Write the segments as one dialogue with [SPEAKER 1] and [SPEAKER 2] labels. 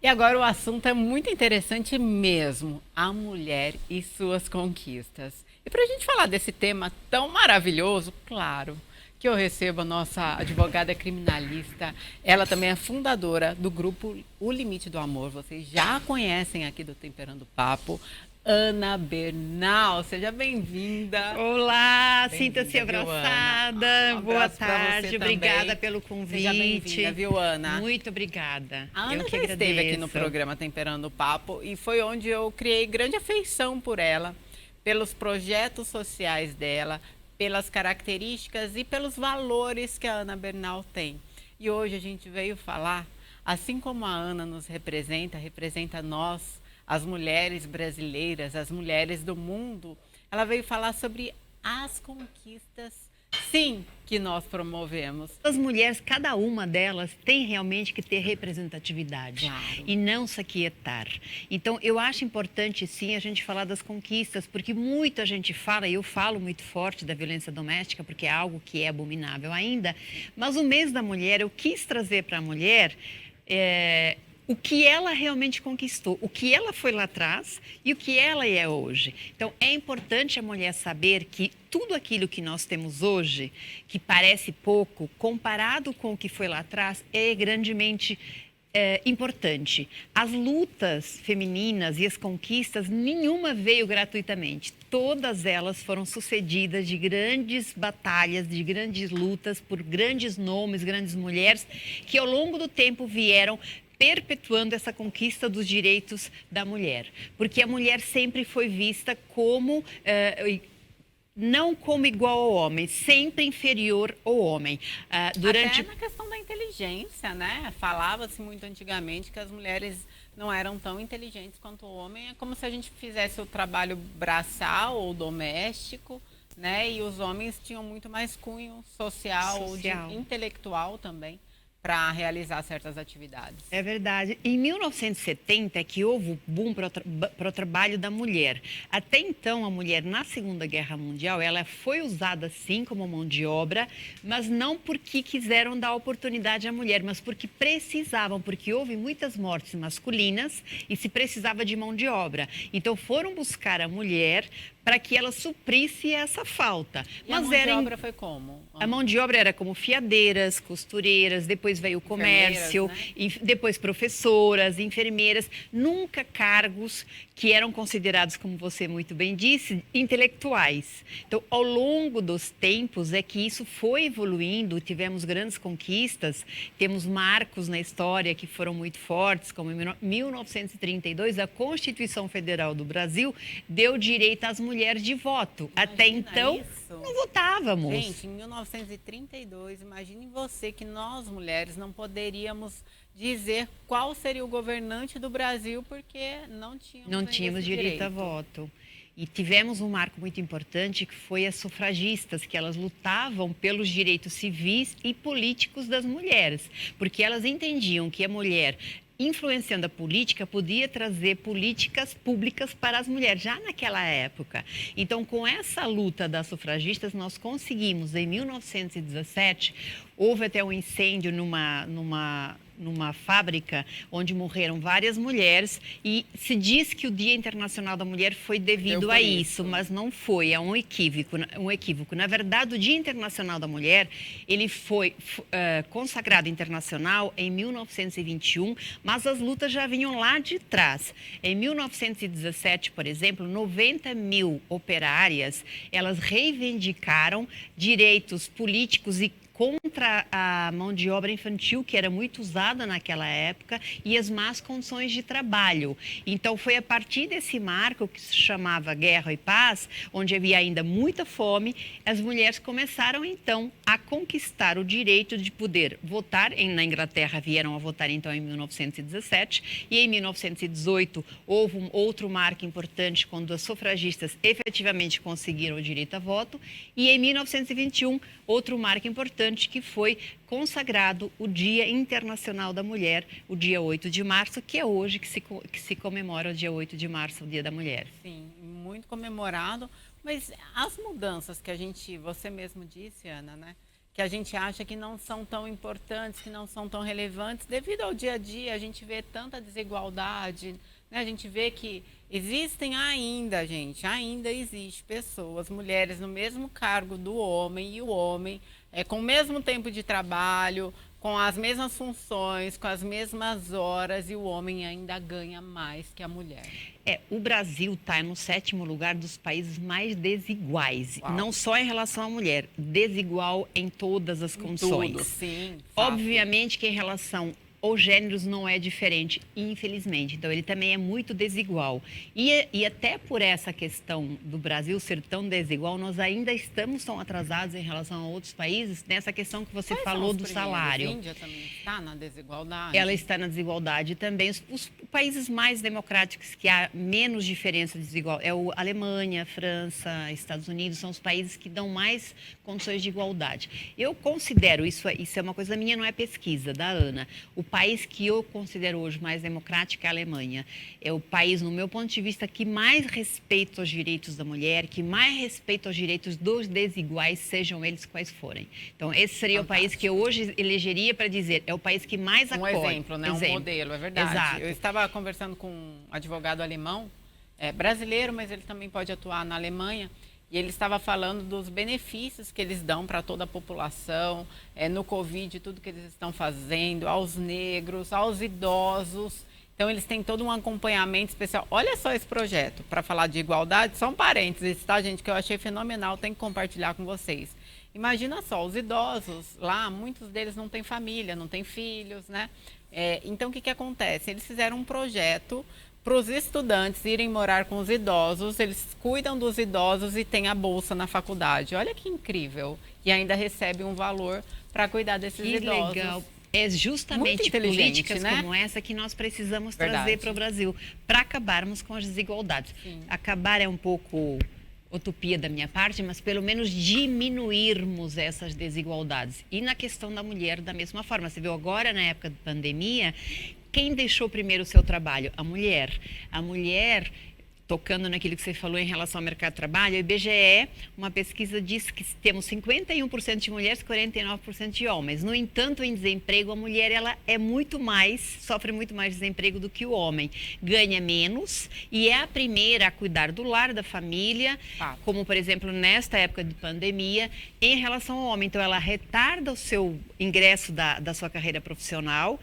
[SPEAKER 1] E agora o assunto é muito interessante mesmo, a mulher e suas conquistas. E para a gente falar desse tema tão maravilhoso, claro, que eu recebo a nossa advogada criminalista, ela também é fundadora do grupo O Limite do Amor, vocês já conhecem aqui do Temperando Papo, Ana Bernal, seja bem-vinda.
[SPEAKER 2] Olá, sinta-se
[SPEAKER 1] Bem-vinda, viu, Ana?
[SPEAKER 2] abraçada.
[SPEAKER 1] Um
[SPEAKER 2] Boa
[SPEAKER 1] abraço para você
[SPEAKER 2] tarde, obrigada
[SPEAKER 1] também.
[SPEAKER 2] pelo
[SPEAKER 1] Seja bem-vinda,
[SPEAKER 2] convite.
[SPEAKER 1] viu, Ana?
[SPEAKER 2] Muito obrigada.
[SPEAKER 1] A
[SPEAKER 2] Eu
[SPEAKER 1] Ana
[SPEAKER 2] que
[SPEAKER 1] já esteve aqui no
[SPEAKER 2] agradeço.
[SPEAKER 1] programa Temperando o Papo e foi onde eu criei grande afeição por ela, pelos projetos sociais dela, pelas características e pelos valores que a Ana Bernal tem. E hoje a gente veio falar, assim como a Ana nos representa, representa nós, as mulheres brasileiras, as mulheres do mundo, ela veio falar sobre as conquistas, sim, que nós promovemos.
[SPEAKER 2] As mulheres, cada uma delas tem realmente que ter representatividade
[SPEAKER 1] Claro.
[SPEAKER 2] e não se aquietar. Então, eu acho importante, sim, a gente falar das conquistas, porque muita gente fala, e eu falo muito forte da violência doméstica, porque é algo que é abominável ainda, mas o mês da mulher, eu quis trazer para a mulher o que ela realmente conquistou, o que ela foi lá atrás e o que ela é hoje. Então, é importante a mulher saber que tudo aquilo que nós temos hoje, que parece pouco, comparado com o que foi lá atrás, é grandemente importante. As lutas femininas e as conquistas, nenhuma veio gratuitamente. Todas elas foram sucedidas de grandes batalhas, de grandes lutas por grandes nomes, grandes mulheres, que ao longo do tempo vieram perpetuando essa conquista dos direitos da mulher. Porque a mulher sempre foi vista como não como igual ao homem, sempre inferior ao homem.
[SPEAKER 1] Até na questão da inteligência, né? Falava-se muito antigamente que as mulheres não eram tão inteligentes quanto o homem. É como se a gente fizesse o trabalho braçal ou doméstico, né? E os homens tinham muito mais cunho social ou de intelectual também para realizar certas atividades.
[SPEAKER 2] É verdade. Em 1970 é que houve o boom para o trabalho da mulher. Até então, a mulher na Segunda Guerra Mundial, ela foi usada sim como mão de obra, mas não porque quiseram dar oportunidade à mulher, mas porque precisavam, porque houve muitas mortes masculinas e se precisava de mão de obra. Então foram buscar a mulher para que ela suprisse essa falta.
[SPEAKER 1] E a mão de obra foi como?
[SPEAKER 2] A mão de obra era como fiadeiras, costureiras, depois veio o comércio,
[SPEAKER 1] né?
[SPEAKER 2] depois professoras, enfermeiras, nunca cargos que eram considerados, como você muito bem disse, intelectuais. Então, ao longo dos tempos é que isso foi evoluindo, tivemos grandes conquistas, temos marcos na história que foram muito fortes, como em 1932, a Constituição Federal do Brasil deu direito às mulheres de voto.
[SPEAKER 1] Imagina
[SPEAKER 2] até então,
[SPEAKER 1] isso.
[SPEAKER 2] não votávamos.
[SPEAKER 1] Gente, em 1932, imagine você que nós, mulheres, não poderíamos dizer qual seria o governante do Brasil porque não
[SPEAKER 2] tínhamos direito a voto. E tivemos um marco muito importante que foi as sufragistas, que elas lutavam pelos direitos civis e políticos das mulheres, porque elas entendiam que a mulher, influenciando a política, podia trazer políticas públicas para as mulheres, já naquela época. Então, com essa luta das sufragistas, nós conseguimos, em 1917, houve até um incêndio numa fábrica onde morreram várias mulheres e se diz que o Dia Internacional da Mulher foi devido a isso, mas não foi, é um equívoco. Na verdade, o Dia Internacional da Mulher, ele foi consagrado internacional em 1921, mas as lutas já vinham lá de trás. Em 1917, por exemplo, 90 mil operárias, elas reivindicaram direitos políticos e contra a mão de obra infantil, que era muito usada naquela época, e as más condições de trabalho. Então, foi a partir desse marco, que se chamava Guerra e Paz, onde havia ainda muita fome, as mulheres começaram, então, a conquistar o direito de poder votar. Na Inglaterra, vieram a votar, então, em 1917, e em 1918, houve um outro marco importante, quando as sufragistas efetivamente conseguiram o direito a voto, e em 1921, outro marco importante, que foi consagrado o Dia Internacional da Mulher, o dia 8 de março, que é hoje que se comemora o dia 8 de março, o Dia da Mulher.
[SPEAKER 1] Sim, muito comemorado, mas as mudanças que você mesmo disse, Ana, né? Que que a gente acha que não são tão importantes, que não são tão relevantes, devido ao dia a dia, a gente vê tanta desigualdade, né? A gente vê que existem ainda, gente, ainda existe pessoas, mulheres no mesmo cargo do homem, e o homem com o mesmo tempo de trabalho, com as mesmas funções, com as mesmas horas, e o homem ainda ganha mais que a mulher.
[SPEAKER 2] O Brasil está no 7º lugar dos países mais desiguais.
[SPEAKER 1] Uau.
[SPEAKER 2] Não só em relação à mulher, desigual em todas as condições.
[SPEAKER 1] Tudo, sim.
[SPEAKER 2] Obviamente que em relação aos gêneros não é diferente, infelizmente. Então, ele também é muito desigual. E até por essa questão do Brasil ser tão desigual, nós ainda estamos tão atrasados em relação a outros países nessa questão que você falou do salário.
[SPEAKER 1] A Índia também está na desigualdade.
[SPEAKER 2] Ela está na desigualdade também. Os países mais democráticos que há menos diferença desigual é a Alemanha, França, Estados Unidos, são os países que dão mais condições de igualdade. Eu considero, isso é uma coisa minha, não é pesquisa, da Ana. O país que eu considero hoje mais democrático é a Alemanha. É o país, no meu ponto de vista, que mais respeita os direitos da mulher, que mais respeita os direitos dos desiguais, sejam eles quais forem. Então, esse seria o país que eu hoje elegeria para dizer, é o país que mais acolhe.
[SPEAKER 1] Um exemplo, né? Um modelo, é verdade.
[SPEAKER 2] Exato.
[SPEAKER 1] Eu estava conversando com um advogado alemão, brasileiro, mas ele também pode atuar na Alemanha, e ele estava falando dos benefícios que eles dão para toda a população, no Covid, tudo que eles estão fazendo, aos negros, aos idosos. Então, eles têm todo um acompanhamento especial. Olha só esse projeto, para falar de igualdade, só um parênteses, tá, gente, que eu achei fenomenal, tenho que compartilhar com vocês. Imagina só, os idosos lá, muitos deles não têm família, não têm filhos, né? Então, o que acontece? Eles fizeram um projeto para os estudantes irem morar com os idosos, eles cuidam dos idosos e têm a bolsa na faculdade. Olha que incrível. E ainda recebe um valor para cuidar desses idosos.
[SPEAKER 2] Que legal. É justamente políticas, né, como essa que nós precisamos trazer para o Brasil, para acabarmos com as desigualdades.
[SPEAKER 1] Sim.
[SPEAKER 2] Acabar é um pouco utopia da minha parte, mas pelo menos diminuirmos essas desigualdades. E na questão da mulher, da mesma forma. Você viu agora, na época da pandemia, quem deixou primeiro o seu trabalho? A mulher. A mulher, tocando naquilo que você falou em relação ao mercado de trabalho, o IBGE, uma pesquisa diz que temos 51% de mulheres, 49% de homens. No entanto, em desemprego, a mulher ela sofre muito mais desemprego do que o homem. Ganha menos e é a primeira a cuidar do lar, da família, como, por exemplo, nesta época de pandemia, em relação ao homem. Então, ela retarda o seu ingresso da sua carreira profissional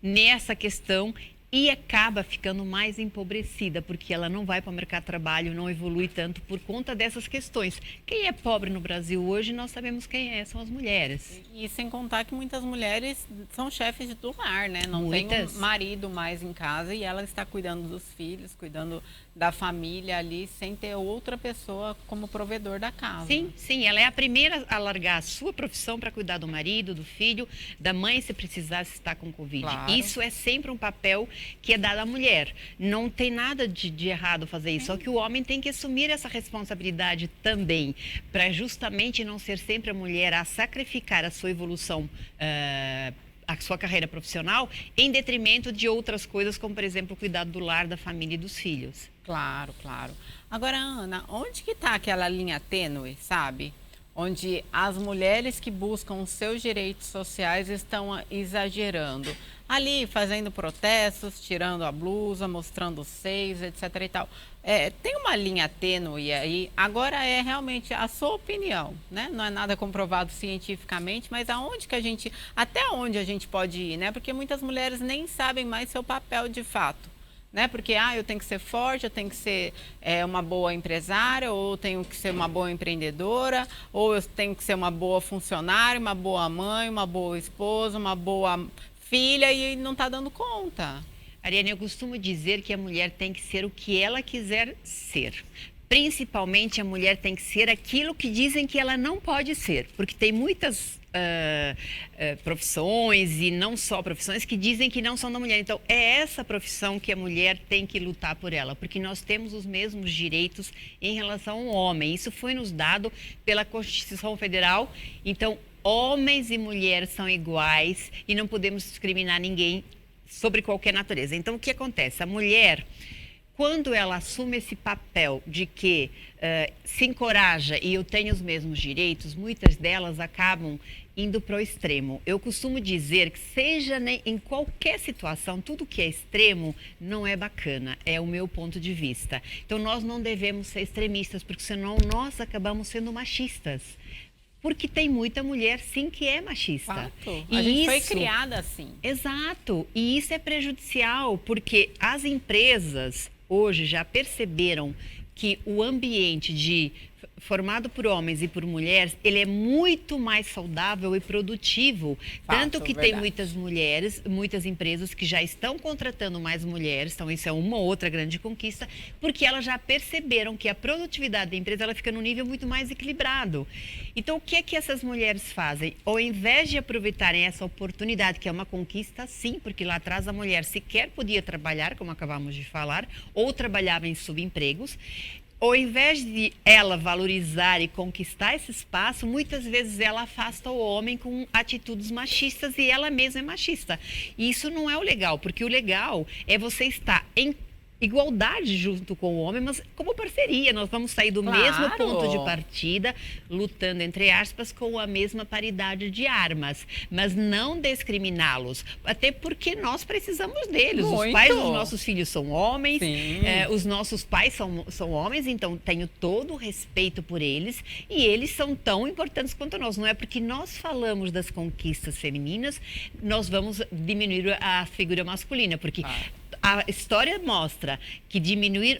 [SPEAKER 2] nessa questão e acaba ficando mais empobrecida, porque ela não vai para o mercado de trabalho, não evolui tanto por conta dessas questões. Quem é pobre no Brasil hoje, nós sabemos quem são as mulheres.
[SPEAKER 1] E sem contar que muitas mulheres são chefes do lar, né? Não tem um marido mais em casa e ela está cuidando dos filhos, cuidando da família ali, sem ter outra pessoa como provedor da casa.
[SPEAKER 2] Sim, ela é a primeira a largar a sua profissão para cuidar do marido, do filho, da mãe, se precisar, se está com Covid. Claro. Isso é sempre um papel que é dado à mulher. Não tem nada de errado fazer isso, só que o homem tem que assumir essa responsabilidade também, para justamente não ser sempre a mulher a sacrificar a sua evolução, a sua carreira profissional, em detrimento de outras coisas, como, por exemplo, o cuidado do lar, da família e dos filhos.
[SPEAKER 1] Claro. Agora, Ana, onde que está aquela linha tênue, sabe? Onde as mulheres que buscam os seus direitos sociais estão exagerando. Ali, fazendo protestos, tirando a blusa, mostrando os seios, etc. e tal. Tem uma linha tênue aí. Agora é realmente a sua opinião, né? Não é nada comprovado cientificamente, mas até onde a gente pode ir, né? Porque muitas mulheres nem sabem mais seu papel de fato. Né? Porque eu tenho que ser forte, eu tenho que ser uma boa empresária, ou eu tenho que ser uma boa empreendedora, ou eu tenho que ser uma boa funcionária, uma boa mãe, uma boa esposa, uma boa filha, e não está dando conta.
[SPEAKER 2] Ariane, eu costumo dizer que a mulher tem que ser o que ela quiser ser. Principalmente a mulher tem que ser aquilo que dizem que ela não pode ser, porque tem muitas profissões e não só profissões que dizem que não são da mulher. Então, é essa profissão que a mulher tem que lutar por ela, porque nós temos os mesmos direitos em relação ao homem. Isso foi nos dado pela Constituição Federal. Então, homens e mulheres são iguais e não podemos discriminar ninguém sobre qualquer natureza. Então, o que acontece? A mulher, quando ela assume esse papel de que se encoraja e eu tenho os mesmos direitos, muitas delas acabam indo para o extremo. Eu costumo dizer que seja em qualquer situação, tudo que é extremo não é bacana, é o meu ponto de vista. Então nós não devemos ser extremistas, porque senão nós acabamos sendo machistas. Porque tem muita mulher, sim, que é machista.
[SPEAKER 1] Fato.
[SPEAKER 2] E
[SPEAKER 1] a gente foi
[SPEAKER 2] isso,
[SPEAKER 1] criada assim.
[SPEAKER 2] exato. E isso é prejudicial, porque as empresas hoje já perceberam que o ambiente formado por homens e por mulheres, ele é muito mais saudável e produtivo.
[SPEAKER 1] Fato,
[SPEAKER 2] Tanto que
[SPEAKER 1] verdade.
[SPEAKER 2] tem muitas mulheres, muitas empresas que já estão contratando mais mulheres, então isso é uma outra grande conquista, porque elas já perceberam que a produtividade da empresa ela fica num nível muito mais equilibrado. Então, o que é que essas mulheres fazem? Ao invés de aproveitarem essa oportunidade, que é uma conquista, sim, porque lá atrás a mulher sequer podia trabalhar, como acabamos de falar, ou trabalhava em subempregos, ao invés de ela valorizar e conquistar esse espaço, muitas vezes ela afasta o homem com atitudes machistas e ela mesma é machista. E isso não é o legal, porque o legal é você estar em igualdade junto com o homem, mas como parceria. Nós vamos sair do mesmo ponto de partida, lutando, entre aspas, com a mesma paridade de armas, mas não discriminá-los, até porque nós precisamos deles.
[SPEAKER 1] Muito.
[SPEAKER 2] Os pais dos nossos filhos são homens,
[SPEAKER 1] Sim.
[SPEAKER 2] os nossos pais são homens, então tenho todo o respeito por eles e eles são tão importantes quanto nós. Não é porque nós falamos das conquistas femininas, nós vamos diminuir a figura masculina, porque a história mostra que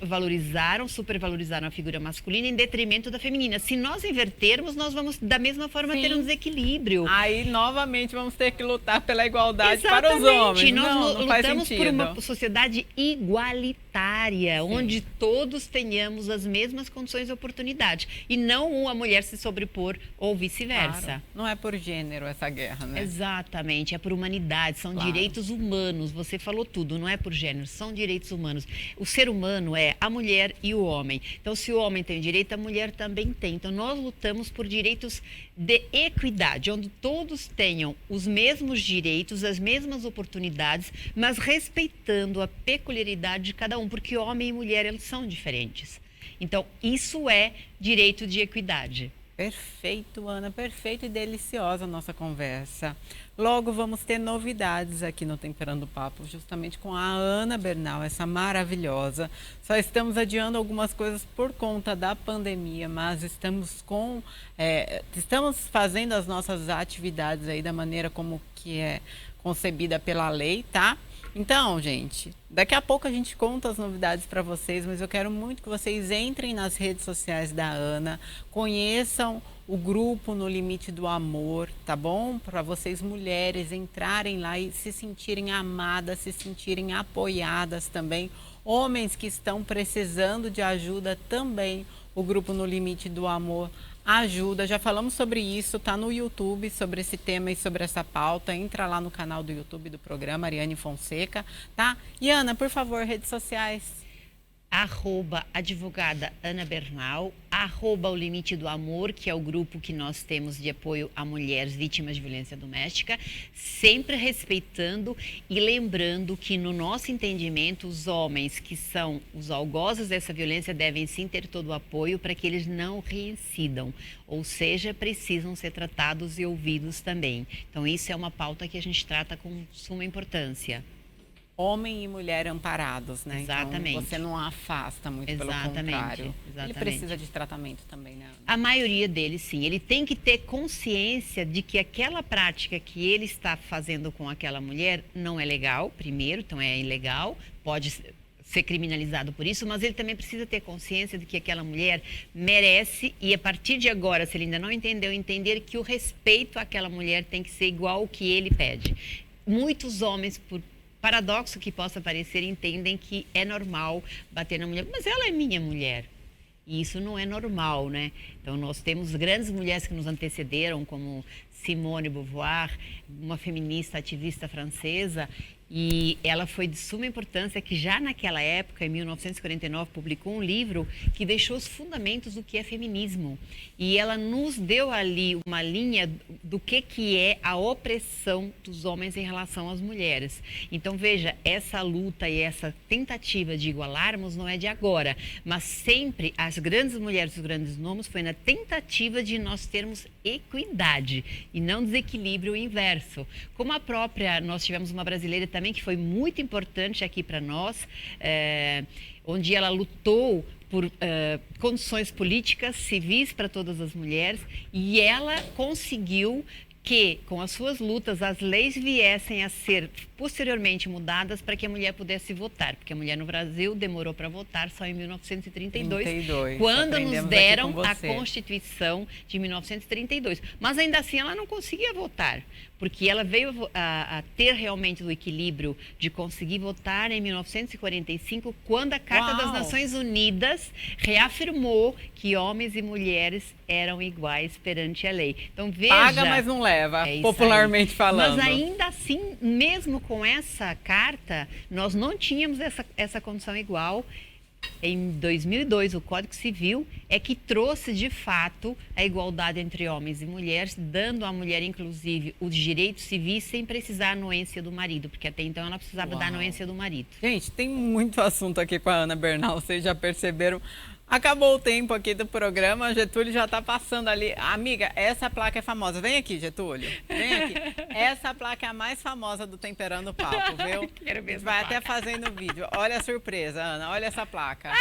[SPEAKER 2] valorizaram, supervalorizaram a figura masculina em detrimento da feminina. Se nós invertermos, nós vamos, da mesma forma, ter um desequilíbrio.
[SPEAKER 1] Aí, novamente, vamos ter que lutar pela igualdade
[SPEAKER 2] Exatamente.
[SPEAKER 1] para os homens.
[SPEAKER 2] Nós lutamos por uma
[SPEAKER 1] sentido.
[SPEAKER 2] sociedade igualitária, onde todos tenhamos as mesmas condições e oportunidades. E não uma mulher se sobrepor ou vice-versa.
[SPEAKER 1] Claro. Não é por gênero essa guerra, né?
[SPEAKER 2] Exatamente, é por humanidade, são direitos humanos. Você falou tudo, não é por gênero, são direitos humanos. O ser humano é a mulher e o homem. Então, se o homem tem direito, a mulher também tem. Então, nós lutamos por direitos de equidade, onde todos tenham os mesmos direitos, as mesmas oportunidades, mas respeitando a peculiaridade de cada um, porque homem e mulher, eles são diferentes. Então, isso é direito de equidade.
[SPEAKER 1] Perfeito, Ana, perfeito e deliciosa a nossa conversa. Logo vamos ter novidades aqui no Temperando Papo, justamente com a Ana Bernal, essa maravilhosa. Só estamos adiando algumas coisas por conta da pandemia, mas estamos fazendo as nossas atividades aí da maneira como que é concebida pela lei, tá? Então, gente, daqui a pouco a gente conta as novidades para vocês, mas eu quero muito que vocês entrem nas redes sociais da Ana, conheçam o grupo No Limite do Amor, tá bom? Para vocês mulheres entrarem lá e se sentirem amadas, se sentirem apoiadas também. Homens que estão precisando de ajuda também, o grupo No Limite do Amor ajuda. Já falamos sobre isso, tá no YouTube, sobre esse tema e sobre essa pauta. Entra lá no canal do YouTube do programa, Ariane Fonseca, tá? E Ana, por favor, redes sociais.
[SPEAKER 2] @advogada Ana Bernal, @o Limite do Amor, que é o grupo que nós temos de apoio a mulheres vítimas de violência doméstica, sempre respeitando e lembrando que no nosso entendimento os homens que são os algozes dessa violência devem sim ter todo o apoio para que eles não reincidam, ou seja, precisam ser tratados e ouvidos também. Então isso é uma pauta que a gente trata com suma importância.
[SPEAKER 1] Homem e mulher amparados, né?
[SPEAKER 2] Exatamente.
[SPEAKER 1] Então, você não afasta, muito pelo contrário. Ele precisa de tratamento também, né?
[SPEAKER 2] A maioria deles, sim. Ele tem que ter consciência de que aquela prática que ele está fazendo com aquela mulher não é legal, primeiro, então é ilegal, pode ser criminalizado por isso, mas ele também precisa ter consciência de que aquela mulher merece e, a partir de agora, se ele ainda não entendeu, entender que o respeito àquela mulher tem que ser igual ao que ele pede. Muitos homens, por paradoxo que possa parecer, entendem que é normal bater na mulher, mas ela é minha mulher. E isso não é normal, né? Então, nós temos grandes mulheres que nos antecederam, como Simone de Beauvoir, uma feminista ativista francesa, e ela foi de suma importância que já naquela época, em 1949, publicou um livro que deixou os fundamentos do que é feminismo. E ela nos deu ali uma linha do que é a opressão dos homens em relação às mulheres. Então, veja, essa luta e essa tentativa de igualarmos não é de agora, mas sempre as grandes mulheres, os grandes nomes, foi na tentativa de nós termos equidade e não desequilíbrio inverso. Como a própria, nós tivemos uma brasileira também que foi muito importante aqui para nós, onde ela lutou por condições políticas, civis para todas as mulheres, e ela conseguiu que, com as suas lutas, as leis viessem a ser posteriormente mudadas para que a mulher pudesse votar, porque a mulher no Brasil demorou para votar só em 1932, quando nos deram a Constituição de 1932. Mas ainda assim ela não conseguia votar, porque ela veio a ter realmente o equilíbrio de conseguir votar em 1945, quando a Carta das Nações Unidas reafirmou que homens e mulheres eram iguais perante a lei. Então, veja...
[SPEAKER 1] Paga, mas não leva, popularmente falando.
[SPEAKER 2] Mas ainda assim, mesmo com essa carta, nós não tínhamos essa condição igual. Em 2002, o Código Civil é que trouxe, de fato, a igualdade entre homens e mulheres, dando à mulher, inclusive, os direitos civis sem precisar da anuência do marido, porque até então ela precisava da anuência do marido.
[SPEAKER 1] Gente, tem muito assunto aqui com a Ana Bernal, vocês já perceberam. Acabou o tempo aqui do programa, Getúlio já está passando ali. Amiga, essa placa é famosa. Vem aqui, Getúlio. Vem aqui. Essa placa é a mais famosa do Temperando o Papo, viu?
[SPEAKER 2] Quero ver essa
[SPEAKER 1] Vai
[SPEAKER 2] placa.
[SPEAKER 1] até fazendo vídeo. Olha a surpresa, Ana. Olha essa placa.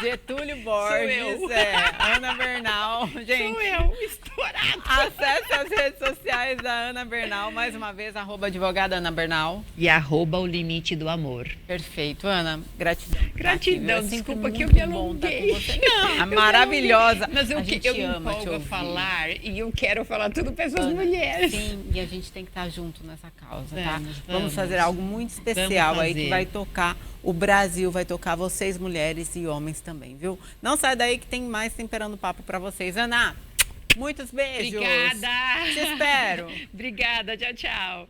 [SPEAKER 1] Getúlio Borges, Ana Bernal. Gente,
[SPEAKER 2] Sou eu, estourado.
[SPEAKER 1] acesse as redes sociais da Ana Bernal, mais uma vez, @advogada Ana Bernal.
[SPEAKER 2] E @o limite do amor.
[SPEAKER 1] Perfeito, Ana. Gratidão.
[SPEAKER 2] Gratidão,
[SPEAKER 1] Tá aqui,
[SPEAKER 2] desculpa que eu
[SPEAKER 1] muito
[SPEAKER 2] me
[SPEAKER 1] bom estar
[SPEAKER 2] alonguei.
[SPEAKER 1] com você. Não, maravilhosa.
[SPEAKER 2] Mas
[SPEAKER 1] A gente
[SPEAKER 2] eu me
[SPEAKER 1] ama te
[SPEAKER 2] empolgo a
[SPEAKER 1] ouvir.
[SPEAKER 2] falar e eu quero falar tudo para essas
[SPEAKER 1] Ana,
[SPEAKER 2] mulheres.
[SPEAKER 1] Sim, e a gente tem que estar junto nessa causa, tá?
[SPEAKER 2] Vamos.
[SPEAKER 1] Vamos fazer algo muito especial aí que vai tocar o Brasil, vai tocar vocês, mulheres e homens também, viu? Não sai daí que tem mais Temperando Papo para vocês. Ana, muitos beijos.
[SPEAKER 2] Obrigada.
[SPEAKER 1] Te espero.
[SPEAKER 2] Obrigada, tchau, tchau.